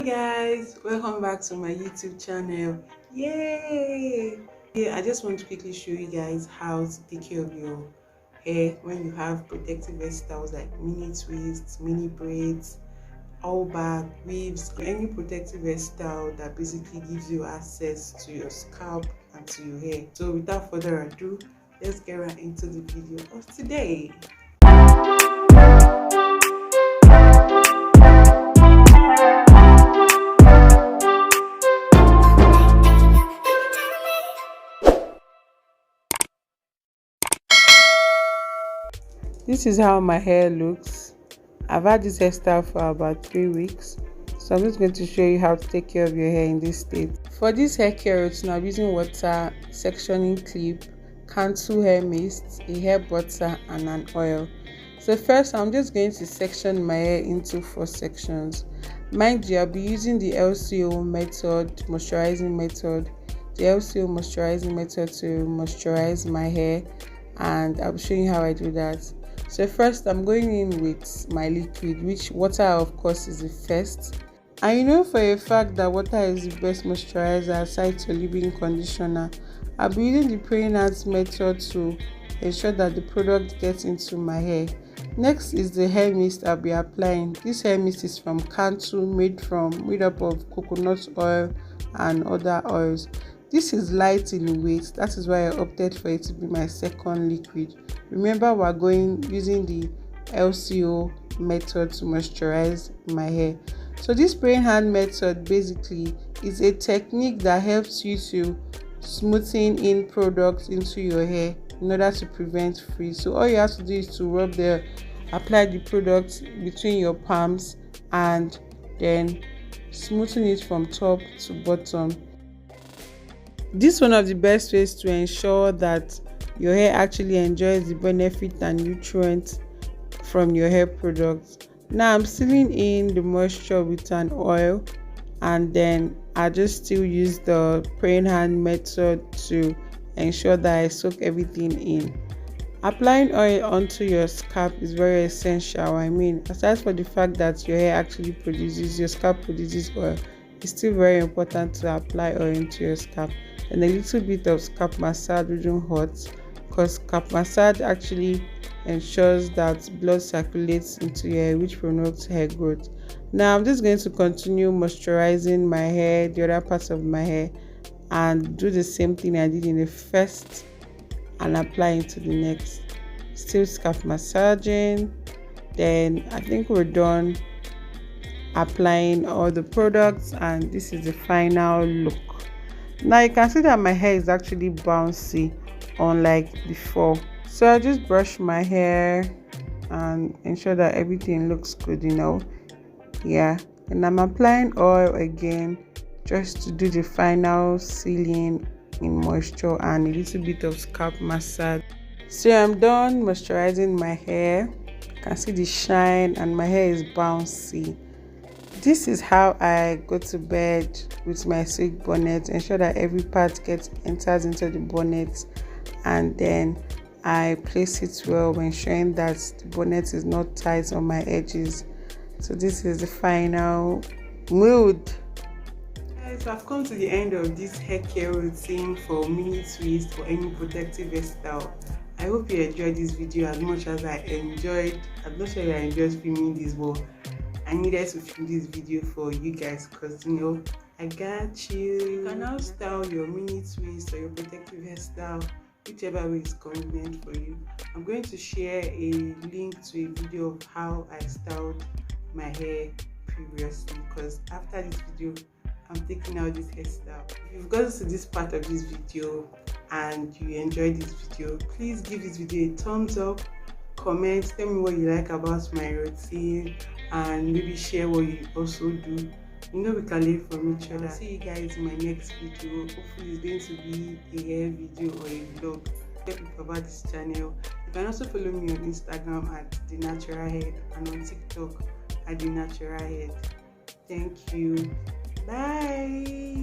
Hey guys, welcome back to my YouTube channel. Yay! Yeah, I just want to quickly show you guys how to take care of your hair when you have protective hairstyles like mini twists, mini braids, all back, weaves, any protective hairstyle that basically gives you access to your scalp and to your hair. So without further ado, let's get right into the video of today. This is how my hair looks. I've had this hairstyle for about 3 weeks, so I'm just going to show you how to take care of your hair in this state. For this hair care routine, I'm using water, sectioning clip, Cantu hair mist, a hair butter, and an oil. So first, I'm just going to section my hair into 4 sections. Mind you, I'll be using the LCO method, moisturizing method, the LCO moisturizing method to moisturize my hair, and I'll be showing you how I do that. So first, I'm going in with my liquid, which water of course is the first. And you know for a fact that water is the best moisturizer aside to leave-in conditioner. I'll be using the praying hands method to ensure that the product gets into my hair. Next is the hair mist I'll be applying. This hair mist is from Cantu, made up of coconut oil and other oils. This is light in weight, that is why I opted for it to be my second liquid. Remember, we're using the LCO method to moisturize my hair. So this spraying hand method basically is a technique that helps you to smoothing in products into your hair in order to prevent frizz. So all you have to do is to apply the product between your palms and then smoothing it from top to bottom. This is one of the best ways to ensure that your hair actually enjoys the benefit and nutrients from your hair products. Now I'm sealing in the moisture with an oil, and then I just still use the praying hand method to ensure that I soak everything in. Applying oil onto your scalp is very essential. Aside from the fact that your scalp produces oil, it's still very important to apply oil into your scalp. And a little bit of scalp massage wouldn't hurt, because scalp massage actually ensures that blood circulates into your hair, which promotes hair growth. Now I'm just going to continue moisturizing my hair, the other parts of my hair, and do the same thing I did in the first and apply into the next. Still scalp massaging. Then I think we're done applying all the products, and this is the final look. Now you can see that my hair is actually bouncy unlike before. So I just brush my hair and ensure that everything looks good, yeah. And I'm applying oil again just to do the final sealing in moisture and a little bit of scalp massage. So I'm done moisturizing my hair. You can see the shine and my hair is bouncy. This is how I go to bed with my silk bonnet. Ensure that every part enters into the bonnet, and then I place it well, ensuring that the bonnet is not tight on my edges. So this is the final mood. Guys, I've come to the end of this hair care routine for mini twist for any protective hairstyle. I hope you enjoyed this video as much as I enjoyed. I'm not sure I enjoyed filming this, but I needed to film this video for you guys because I got you. You can now style your mini twist or your protective hairstyle whichever way is convenient for you. I'm going to share a link to a video of how I styled my hair previously, because after this video I'm taking out this hairstyle. If you've gotten to this part of this video and you enjoyed this video, please give this video a thumbs up, comment, tell me what you like about my routine, and maybe share what you also do. We can learn from each other. I'll see you guys in my next video. Hopefully it's going to be a hair video or a vlog. Tell people about this channel. You can also follow me on Instagram at The Natural Head and on TikTok at The Natural Head. Thank you. Bye.